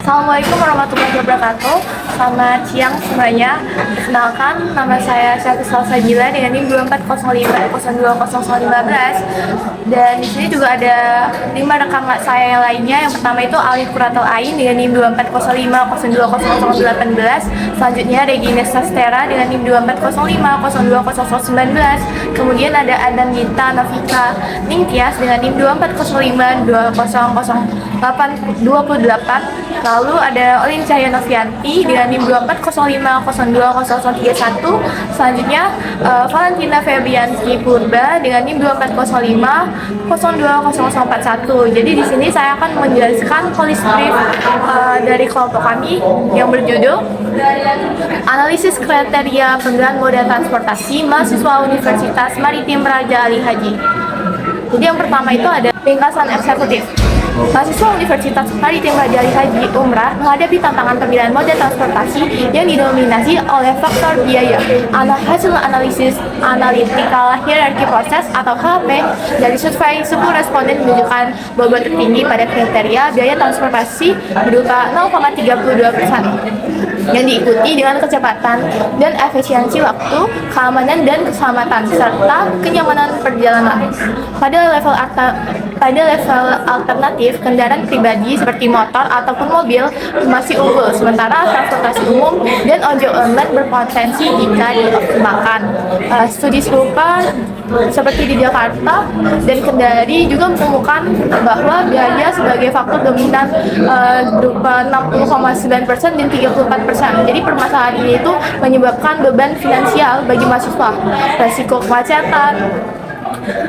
Assalamualaikum warahmatullahi wabarakatuh. Selamat siang semuanya. Perkenalkan, nama saya Syafiqah Sajila dengan NIM 2405020015. Dan di sini juga ada 5 rekan saya yang lainnya. Yang pertama itu Alif Kuratul Ain dengan NIM 2405020018. Selanjutnya Regina Sastera dengan NIM 2405020019. Kemudian ada Adan Gita Nafika Ningtyas dengan NIM 2405200828. Lalu ada Olin Cahaya Novianti dengan NIM 2405020031. Selanjutnya Valentina Febrianti Purba dengan NIM 2405020041. Jadi di sini saya akan menjelaskan polis brief dari kelompok kami yang berjudul Analisis Kriteria Penggunaan Moda Transportasi Mahasiswa Universitas Maritim Raja Ali Haji. Jadi yang pertama itu ada ringkasan eksekutif. Mahasiswa Universitas Maritim Raja Ali Haji Umrah menghadapi tantangan pemilihan moda transportasi yang didominasi oleh faktor biaya. Hasil analisis analytical hierarchy process atau HAP dari survei 10 responden menunjukkan bobot tertinggi pada kriteria biaya transportasi berupa 0,32%. yang diikuti dengan kecepatan dan efisiensi waktu, keamanan dan keselamatan, serta kenyamanan perjalanan. Pada level alternatif, kendaraan pribadi seperti motor ataupun mobil masih unggul, sementara transportasi umum dan ojek online berpotensi jika dioptimalkan. Studi serupa seperti di Jakarta dan Kendari juga menemukan bahwa biaya sebagai faktor dominan berupa 60,9% dan 34%. Jadi permasalahan ini itu menyebabkan beban finansial bagi mahasiswa, resiko kemacetan,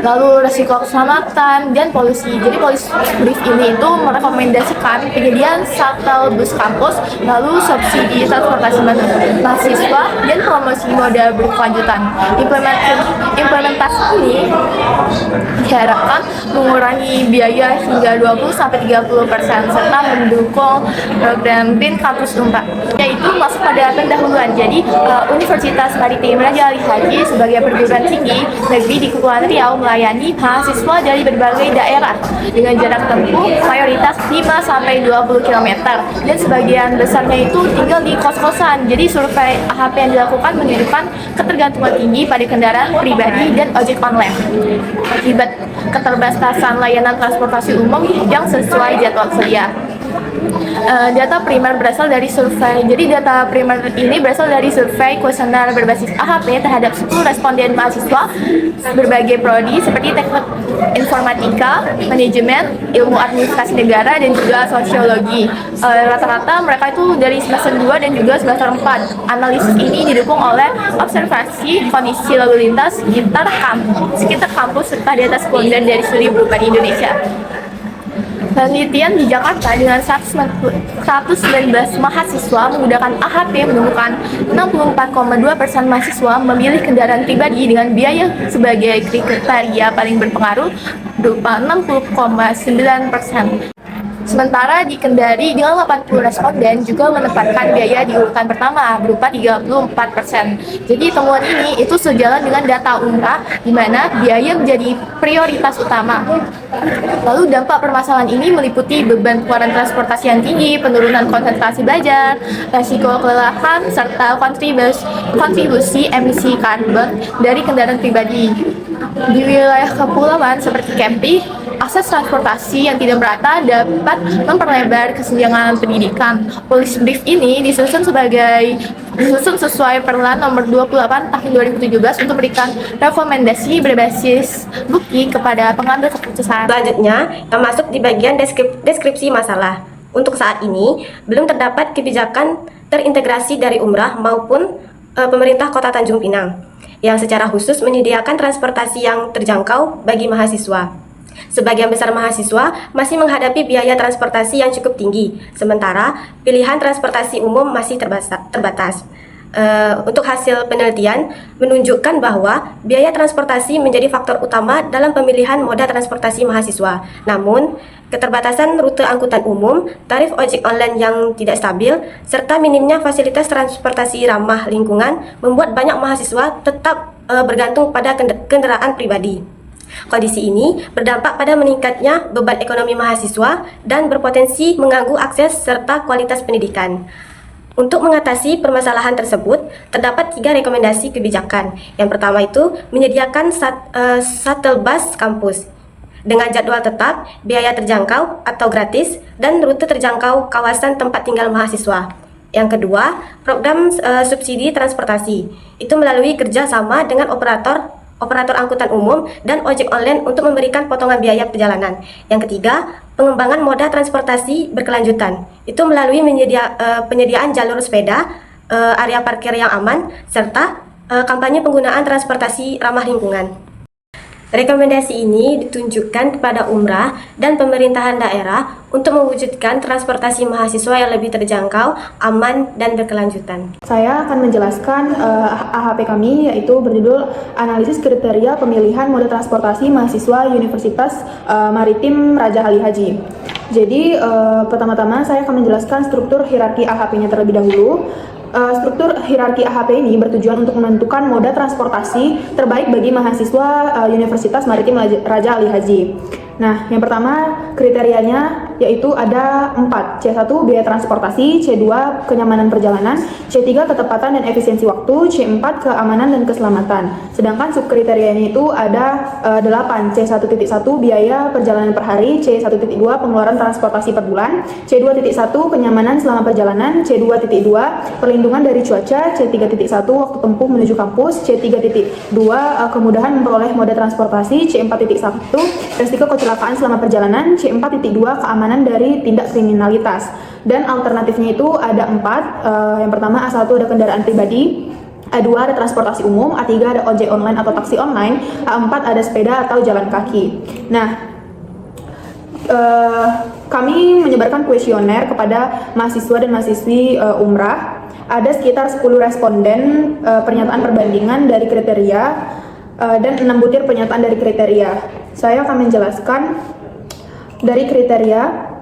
lalu resiko keselamatan dan polusi. Jadi polis brief ini itu merekomendasikan penyediaan shuttle bus kampus, lalu subsidi transportasi mahasiswa dan promosi moda berkelanjutan. Implementasi ini diharapkan mengurangi biaya hingga 20-30% serta mendukung program BIN Kampus Unpad, yaitu masuk pada pendahuluan. Jadi Universitas Maritim Raja Ali Haji sebagai perguruan tinggi negeri di Kepulauan Riau melayani mahasiswa dari berbagai daerah dengan jarak tempuh mayoritas 5-20 km dan sebagian besarnya itu tinggal di kos-kosan. Jadi survei AHP yang dilakukan menunjukkan ketergantungan tinggi pada kendaraan pribadi dan ojek online akibat keterbatasan layanan transportasi umum yang sesuai jadwal sedia. Data primer berasal dari survei. Jadi data primer ini berasal dari survei kuesioner berbasis AHP terhadap 10 responden mahasiswa berbagai prodi seperti teknik informatika, manajemen, ilmu administrasi negara, dan juga sosiologi. Rata-rata mereka itu dari semester 2 dan juga semester 4. Analisis ini didukung oleh observasi kondisi lalu lintas sekitar kampus serta data sekunder dari studi berupa di Indonesia. Penelitian di Jakarta dengan 119 mahasiswa menggunakan AHP menemukan 64,2% mahasiswa memilih kendaraan pribadi dengan biaya sebagai kriteria paling berpengaruh berupa 60,9%. Sementara di Kendari dengan 80 responden juga menempatkan biaya di urutan pertama berupa 34%. Jadi temuan ini itu sejalan dengan data Umrah di mana biaya menjadi prioritas utama. Lalu dampak permasalahan ini meliputi beban pengeluaran transportasi yang tinggi, penurunan konsentrasi belajar, resiko kelelahan, serta kontribusi emisi karbon dari kendaraan pribadi. Di wilayah kepulauan seperti Kepri, akses transportasi yang tidak merata dapat memperlebar kesenjangan pendidikan. Polis brief ini disusun sesuai Peraturan Nomor 28 Tahun 2017 untuk memberikan rekomendasi berbasis bukti kepada pengambil keputusan. Selanjutnya, yang masuk di bagian deskripsi masalah. Untuk saat ini, belum terdapat kebijakan terintegrasi dari Umrah maupun pemerintah Kota Tanjung Pinang yang secara khusus menyediakan transportasi yang terjangkau bagi mahasiswa. Sebagian besar mahasiswa masih menghadapi biaya transportasi yang cukup tinggi, sementara pilihan transportasi umum masih terbatas. Untuk hasil penelitian menunjukkan bahwa biaya transportasi menjadi faktor utama dalam pemilihan moda transportasi mahasiswa. Namun, keterbatasan rute angkutan umum, tarif ojek online yang tidak stabil, serta minimnya fasilitas transportasi ramah lingkungan membuat banyak mahasiswa tetap bergantung pada kendaraan pribadi. Kondisi ini berdampak pada meningkatnya beban ekonomi mahasiswa dan berpotensi mengganggu akses serta kualitas pendidikan. Untuk mengatasi permasalahan tersebut, terdapat 3 rekomendasi kebijakan. Yang pertama itu menyediakan shuttle bus kampus dengan jadwal tetap, biaya terjangkau atau gratis, dan rute terjangkau kawasan tempat tinggal mahasiswa. Yang kedua, program subsidi transportasi. Itu melalui kerjasama dengan operator angkutan umum dan ojek online untuk memberikan potongan biaya perjalanan. Yang ketiga, pengembangan moda transportasi berkelanjutan. Itu melalui penyediaan jalur sepeda, area parkir yang aman, serta kampanye penggunaan transportasi ramah lingkungan. Rekomendasi ini ditunjukkan kepada Umrah dan pemerintahan daerah untuk mewujudkan transportasi mahasiswa yang lebih terjangkau, aman, dan berkelanjutan. Saya akan menjelaskan AHP kami, yaitu berjudul Analisis Kriteria Pemilihan Moda Transportasi Mahasiswa Universitas Maritim Raja Ali Haji. Jadi pertama-tama saya akan menjelaskan struktur hierarki AHP-nya terlebih dahulu. Struktur hierarki AHP ini bertujuan untuk menentukan moda transportasi terbaik bagi mahasiswa Universitas Maritim Raja Ali Haji. Nah, yang pertama kriterianya yaitu ada 4. C1 biaya transportasi, C2 kenyamanan perjalanan, C3 ketepatan dan efisiensi waktu, C4 keamanan dan keselamatan. Sedangkan subkriterianya itu ada 8. C1.1 biaya perjalanan per hari, C1.2 pengeluaran transportasi per bulan, C2.1 kenyamanan selama perjalanan, C2.2 perlindungan dari cuaca, C3.1 waktu tempuh menuju kampus, C3.2 kemudahan memperoleh moda transportasi, C4.1 resiko kecelakaan selama perjalanan, C4.2 keamanan dari tindak kriminalitas. Dan alternatifnya itu ada 4. Yang pertama, A1 ada kendaraan pribadi, A2 ada transportasi umum, A3 ada ojek online atau taksi online, A4 ada sepeda atau jalan kaki. Nah, kami menyebarkan kuesioner kepada mahasiswa dan mahasiswi Umrah. Ada sekitar 10 responden pernyataan perbandingan dari kriteria dan 6 butir pernyataan dari kriteria. Saya akan menjelaskan dari kriteria,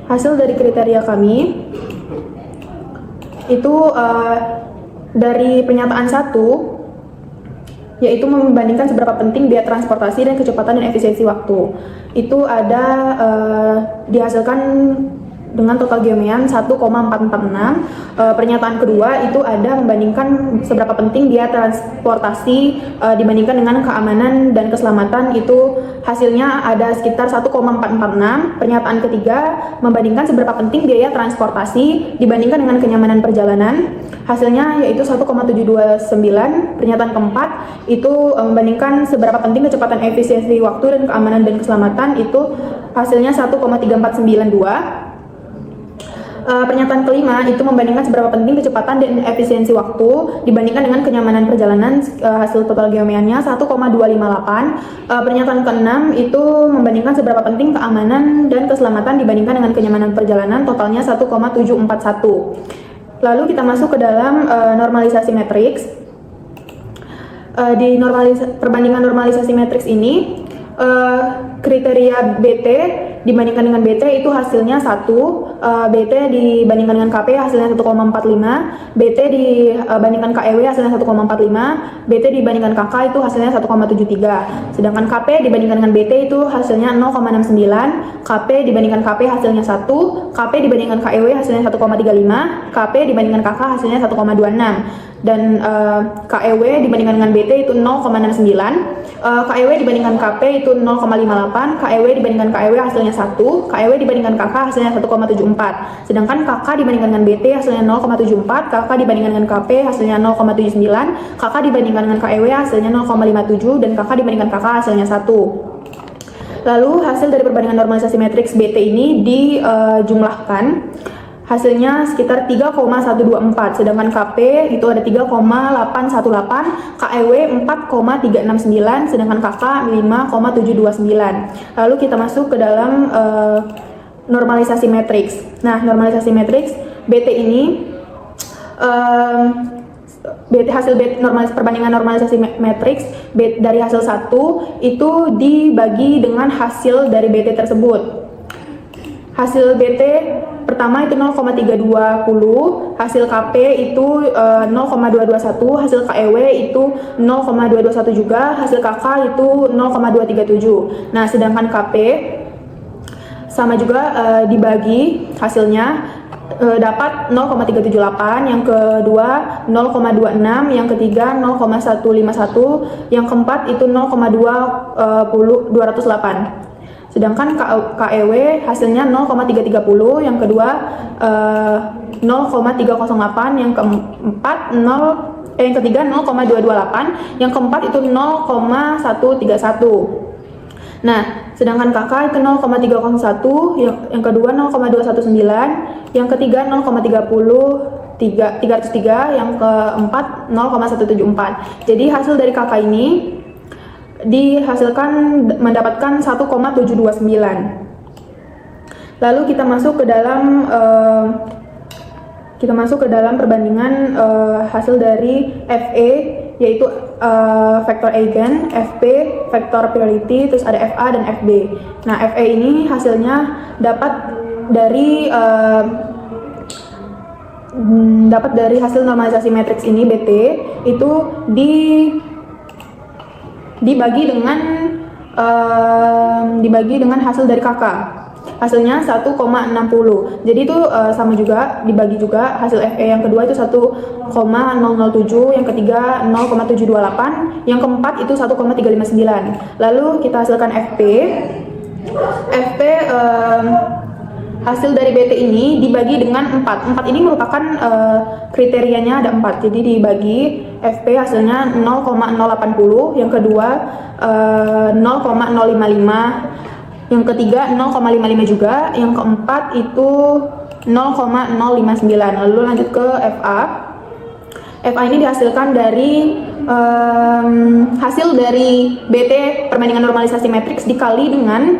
hasil dari kriteria kami itu dari pernyataan 1, yaitu membandingkan seberapa penting biaya transportasi dan kecepatan dan efisiensi waktu. Itu ada dihasilkan dengan total geomean 1,446. Pernyataan kedua itu ada membandingkan seberapa penting biaya transportasi dibandingkan dengan keamanan dan keselamatan, itu hasilnya ada sekitar 1,446. Pernyataan ketiga membandingkan seberapa penting biaya transportasi dibandingkan dengan kenyamanan perjalanan, hasilnya yaitu 1,729. Pernyataan keempat itu membandingkan seberapa penting kecepatan, efisiensi waktu dan keamanan dan keselamatan, itu hasilnya 1,3492. Pernyataan kelima itu membandingkan seberapa penting kecepatan dan efisiensi waktu dibandingkan dengan kenyamanan perjalanan, hasil total geomeannya 1,258. Pernyataan keenam itu membandingkan seberapa penting keamanan dan keselamatan dibandingkan dengan kenyamanan perjalanan, totalnya 1,741. Lalu kita masuk ke dalam normalisasi matriks. Di perbandingan normalisasi matriks ini, kriteria BT dibandingkan dengan BT itu hasilnya 1, BT dibandingkan dengan KP hasilnya 1,45, BT dibandingkan KEW hasilnya 1,45, BT dibandingkan KK itu hasilnya 1,73. Sedangkan KP dibandingkan dengan BT itu hasilnya 0,69, KP dibandingkan KP hasilnya 1, KP dibandingkan KEW hasilnya 1,35, KP dibandingkan KK hasilnya 1,26. Dan KEW dibandingkan dengan BT itu 0,69, KEW dibandingkan KP itu 0,58, KEW dibandingkan KEW hasilnya 1, KEW dibandingkan KK hasilnya 1,74. Sedangkan KK dibandingkan dengan BT hasilnya 0,74, KK dibandingkan dengan KP hasilnya 0,79, KK dibandingkan dengan KEW hasilnya 0,57, dan KK dibandingkan KK hasilnya 1. Lalu hasil dari perbandingan normalisasi matriks BT ini dijumlahkan. Hasilnya sekitar 3,124, sedangkan KP itu ada 3,818, KEW 4,369, sedangkan KK 5,729. Lalu kita masuk ke dalam normalisasi matriks. Nah, normalisasi matriks BT ini perbandingan normalisasi matriks dari hasil 1 itu dibagi dengan hasil dari BT tersebut. Hasil BT pertama itu 0,320, hasil KP itu 0,221, hasil KEW itu 0,221 juga, hasil KK itu 0,237. Nah, sedangkan KP sama juga dibagi hasilnya dapat 0,378, yang kedua 0,26, yang ketiga 0,151, yang keempat itu 0,208. Sedangkan KEW hasilnya 0,330, yang kedua 0,308, yang ketiga 0,228, yang keempat itu 0,131. Nah, sedangkan KK itu 0,301, yang kedua 0,219, yang ketiga 0,303, yang keempat 0,174. Jadi hasil dari KK ini dihasilkan mendapatkan 1,729. Lalu kita masuk ke dalam perbandingan hasil dari FE, yaitu vektor eigen, FP vektor priority, terus ada FA dan FB. Nah, FE ini hasilnya dapat dari hasil normalisasi matriks ini BT itu dibagi dengan hasil dari KK. Hasilnya 1,60. Jadi itu sama juga, dibagi juga hasil FE yang kedua itu 1,007, yang ketiga 0,728, yang keempat itu 1,359. Lalu kita hasilkan FP. Hasil dari BT ini dibagi dengan 4. 4 ini merupakan kriterianya ada 4. Jadi dibagi FP hasilnya 0,080, yang kedua 0,055, yang ketiga 0,55 juga, yang keempat itu 0,059. Lalu lanjut ke FA. FA ini dihasilkan dari hasil dari BT perbandingan normalisasi matriks dikali dengan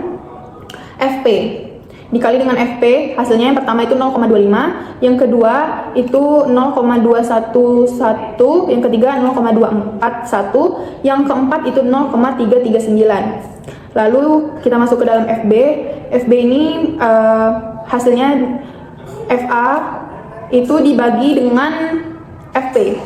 FP. Dikali dengan FP, hasilnya yang pertama itu 0,25, yang kedua itu 0,211, yang ketiga 0,241, yang keempat itu 0,339. Lalu kita masuk ke dalam FB. FB ini hasilnya FA itu dibagi dengan FP.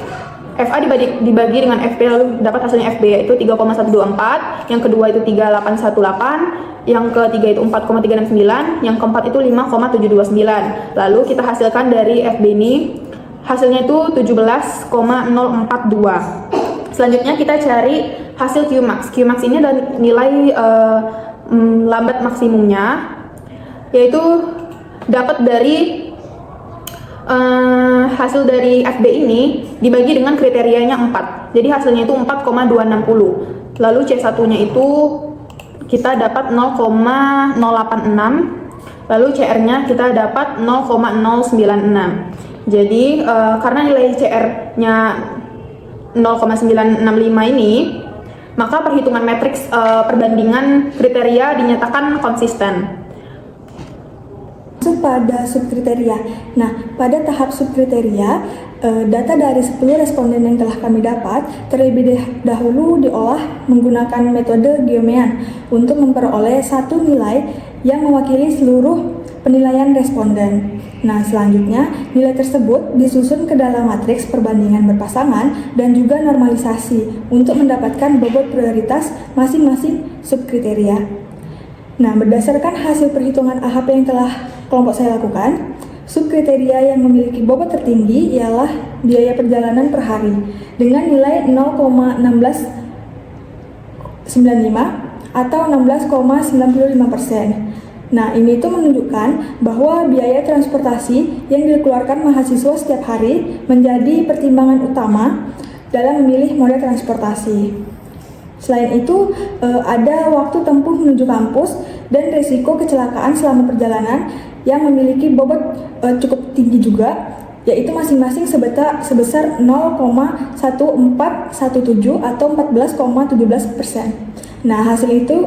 FA dibagi dengan FP, lalu dapat hasilnya FB yaitu 3,124, yang kedua itu 3,818, yang ketiga itu 4,369, yang keempat itu 5,729. Lalu kita hasilkan dari FB ini hasilnya itu 17,042. Selanjutnya kita cari hasil Qmax. Qmax ini adalah nilai lambat maksimumnya, yaitu dapat dari hasil dari FB ini dibagi dengan kriterianya 4. Jadi hasilnya itu 4,260. Lalu C1-nya itu kita dapat 0,086. Lalu CR-nya kita dapat 0,096. Jadi karena nilai CR-nya 0,965 ini, maka perhitungan matriks perbandingan kriteria dinyatakan konsisten. Masuk pada subkriteria. Nah, pada tahap subkriteria, data dari 10 responden yang telah kami dapat terlebih dahulu diolah menggunakan metode Geomean untuk memperoleh satu nilai yang mewakili seluruh penilaian responden. Nah, selanjutnya nilai tersebut disusun ke dalam matriks perbandingan berpasangan dan juga normalisasi untuk mendapatkan bobot prioritas masing-masing subkriteria. Nah, berdasarkan hasil perhitungan AHP yang telah kelompok saya lakukan, subkriteria yang memiliki bobot tertinggi ialah biaya perjalanan per hari dengan nilai 0,1695 atau 16,95%. Nah, ini itu menunjukkan bahwa biaya transportasi yang dikeluarkan mahasiswa setiap hari menjadi pertimbangan utama dalam memilih moda transportasi. Selain itu, ada waktu tempuh menuju kampus dan risiko kecelakaan selama perjalanan yang memiliki bobot cukup tinggi juga, yaitu masing-masing sebesar 0,1417 atau 14,17%. Nah, hasil itu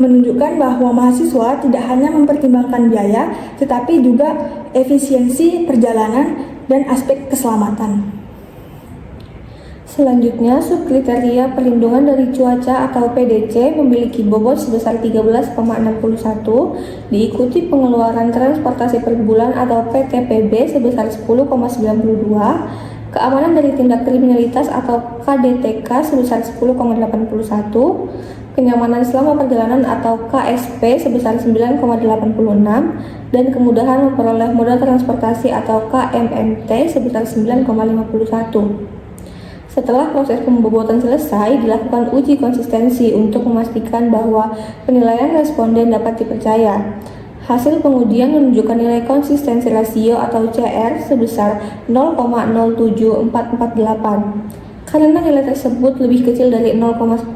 menunjukkan bahwa mahasiswa tidak hanya mempertimbangkan biaya, tetapi juga efisiensi perjalanan dan aspek keselamatan. Selanjutnya, subkriteria perlindungan dari cuaca atau PDC memiliki bobot sebesar 13,61, diikuti pengeluaran transportasi per bulan atau PTPB sebesar 10,92, keamanan dari tindak kriminalitas atau KDTK sebesar 10,81, kenyamanan selama perjalanan atau KSP sebesar 9,86, dan kemudahan memperoleh moda transportasi atau KMMT sebesar 9,51. Setelah proses pembobotan selesai, dilakukan uji konsistensi untuk memastikan bahwa penilaian responden dapat dipercaya. Hasil pengujian menunjukkan nilai konsistensi rasio atau CR sebesar 0,07448. Karena nilai tersebut lebih kecil dari 0,10,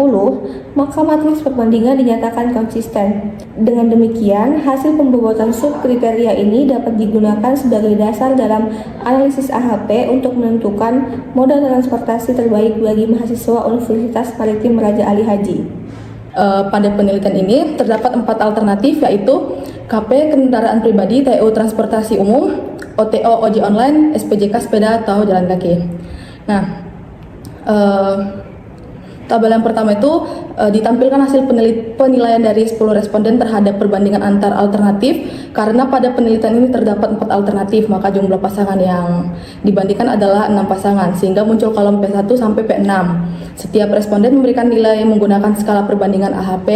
maka matriks perbandingan dinyatakan konsisten. Dengan demikian, hasil pembobotan subkriteria ini dapat digunakan sebagai dasar dalam analisis AHP untuk menentukan moda transportasi terbaik bagi mahasiswa Universitas Maritim Raja Ali Haji. Pada penelitian ini terdapat 4 alternatif, yaitu KP kendaraan pribadi, TO transportasi umum, OTO ojek online, SPJK sepeda atau jalan kaki. Nah, tabel yang pertama itu ditampilkan hasil penilaian dari 10 responden terhadap perbandingan antar alternatif. Karena pada penelitian ini terdapat 4 alternatif, maka jumlah pasangan yang dibandingkan adalah 6 pasangan, sehingga muncul kolom P1 sampai P6. Setiap responden memberikan nilai menggunakan skala perbandingan AHP.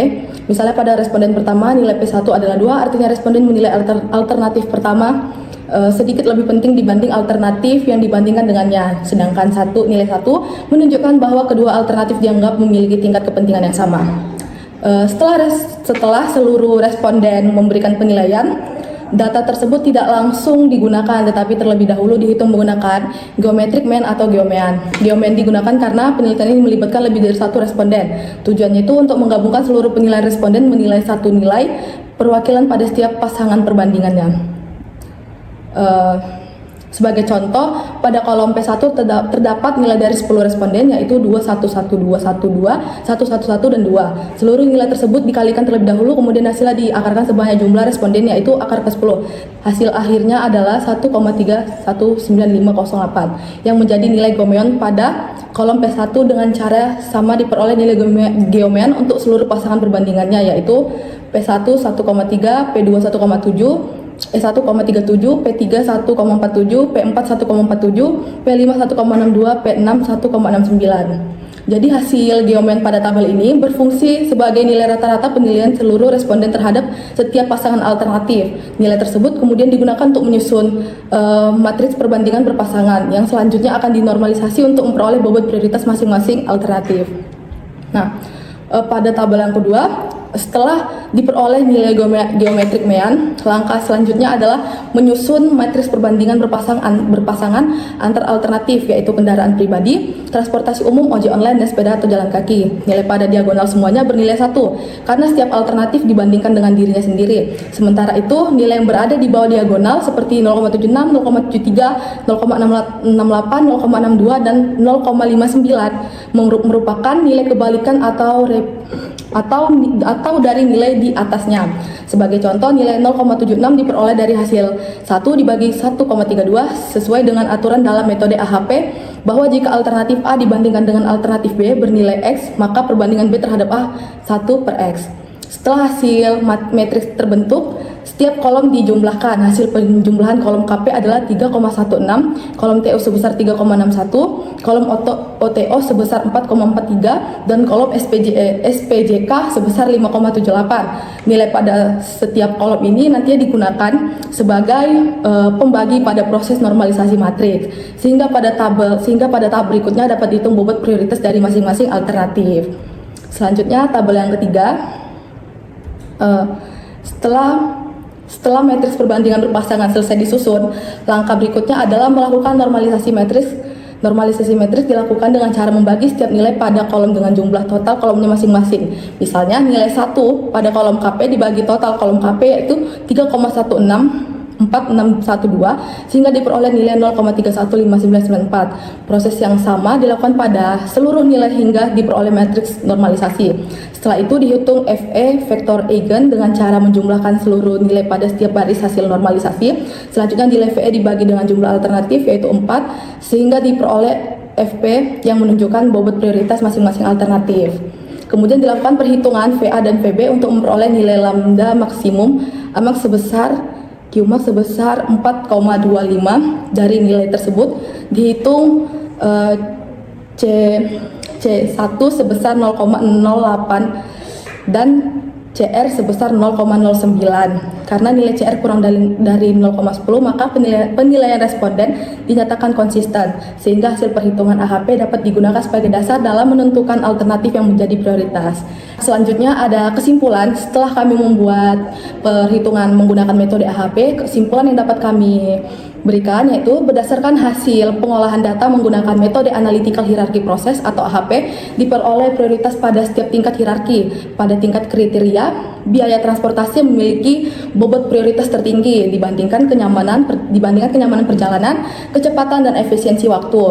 Misalnya pada responden pertama nilai P1 adalah 2, artinya responden menilai alternatif pertama sedikit lebih penting dibanding alternatif yang dibandingkan dengannya. Sedangkan nilai 1 menunjukkan bahwa kedua alternatif dianggap memiliki tingkat kepentingan yang sama. Setelah seluruh responden memberikan penilaian, data tersebut tidak langsung digunakan, tetapi terlebih dahulu dihitung menggunakan geometric mean atau geomean. Geomean digunakan karena penelitian ini melibatkan lebih dari 1 responden. Tujuannya itu untuk menggabungkan seluruh penilaian responden menilai satu nilai perwakilan pada setiap pasangan perbandingannya. Sebagai contoh, pada kolom P1 terdapat nilai dari 10 responden, yaitu 2, 1, 1, 2, 1, 2, 1, 1, 1, dan 2. Seluruh nilai tersebut dikalikan terlebih dahulu, kemudian hasilnya diakarkan sebanyak jumlah responden, yaitu akar ke-10. Hasil akhirnya adalah 1,31958 yang menjadi nilai geomean pada kolom P1 dengan cara sama diperoleh nilai geomean untuk seluruh pasangan perbandingannya, yaitu P1 1,3, P2 1,7, E1,37, P3 1,47, P4 1,47, P5 1,62, P6 1,69. Jadi hasil geomean pada tabel ini berfungsi sebagai nilai rata-rata penilaian seluruh responden terhadap setiap pasangan alternatif. Nilai tersebut kemudian digunakan untuk menyusun matriks perbandingan berpasangan yang selanjutnya akan dinormalisasi untuk memperoleh bobot prioritas masing-masing alternatif. Nah, pada tabel yang kedua, setelah diperoleh nilai geometrik mean, langkah selanjutnya adalah menyusun matriks perbandingan berpasangan antar alternatif, yaitu kendaraan pribadi, transportasi umum, ojek online, dan sepeda atau jalan kaki. Nilai pada diagonal semuanya bernilai 1, karena setiap alternatif dibandingkan dengan dirinya sendiri. Sementara itu, nilai yang berada di bawah diagonal seperti 0,76, 0,73, 0,68, 0,62, dan 0,59 merupakan nilai kebalikan atau dari nilai di atasnya. Sebagai contoh, nilai 0,76 diperoleh dari hasil 1 dibagi 1,32 sesuai dengan aturan dalam metode AHP bahwa jika alternatif A dibandingkan dengan alternatif B bernilai X, maka perbandingan B terhadap A 1 per X. Setelah hasil matriks terbentuk, setiap kolom dijumlahkan. Hasil penjumlahan kolom KP adalah 3,16, kolom TO sebesar 3,61, kolom OTO sebesar 4,43, dan kolom SPJK sebesar 5,78. Nilai pada setiap kolom ini nantinya digunakan sebagai pembagi pada proses normalisasi matriks, sehingga pada tabel berikutnya dapat dihitung bobot prioritas dari masing-masing alternatif. Selanjutnya tabel yang ketiga. Setelah matriks perbandingan berpasangan selesai disusun, langkah berikutnya adalah melakukan normalisasi matriks. Normalisasi matriks dilakukan dengan cara membagi setiap nilai pada kolom dengan jumlah total kolomnya masing-masing. Misalnya nilai 1 pada kolom KP dibagi total kolom KP, yaitu 3,164,612, sehingga diperoleh nilai 0,315994. Proses yang sama dilakukan pada seluruh nilai hingga diperoleh matriks normalisasi. Setelah itu dihitung FE vektor eigen dengan cara menjumlahkan seluruh nilai pada setiap baris hasil normalisasi. Selanjutnya nilai VE dibagi dengan jumlah alternatif, yaitu 4, sehingga diperoleh FP yang menunjukkan bobot prioritas masing-masing alternatif. Kemudian dilakukan perhitungan VA dan VB untuk memperoleh nilai lambda maksimum Qmax sebesar 4,25. Dari nilai tersebut dihitung C1 sebesar 0,08 dan CR sebesar 0,09. Karena nilai CR kurang dari 0,10, maka penilaian responden dinyatakan konsisten, sehingga hasil perhitungan AHP dapat digunakan sebagai dasar dalam menentukan alternatif yang menjadi prioritas. Selanjutnya ada kesimpulan. Setelah kami membuat perhitungan menggunakan metode AHP, kesimpulan yang dapat kami berikan yaitu berdasarkan hasil pengolahan data menggunakan metode analytical hierarchy process atau AHP, diperoleh prioritas pada setiap tingkat hierarki. Pada tingkat kriteria, biaya transportasi memiliki bobot prioritas tertinggi dibandingkan kenyamanan perjalanan, kecepatan dan efisiensi waktu,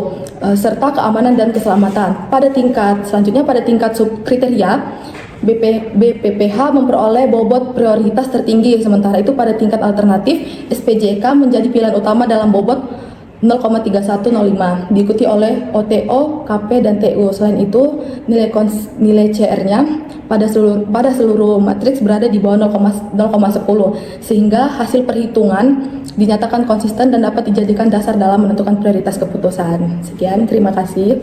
serta keamanan dan keselamatan. Pada tingkat subkriteria, BPPH memperoleh bobot prioritas tertinggi, sementara itu pada tingkat alternatif SPJK menjadi pilihan utama dalam bobot 0,3105, diikuti oleh OTO, KP, dan TU. Selain itu, nilai CR-nya pada seluruh matriks berada di bawah 0,10, sehingga hasil perhitungan dinyatakan konsisten dan dapat dijadikan dasar dalam menentukan prioritas keputusan. Sekian, terima kasih.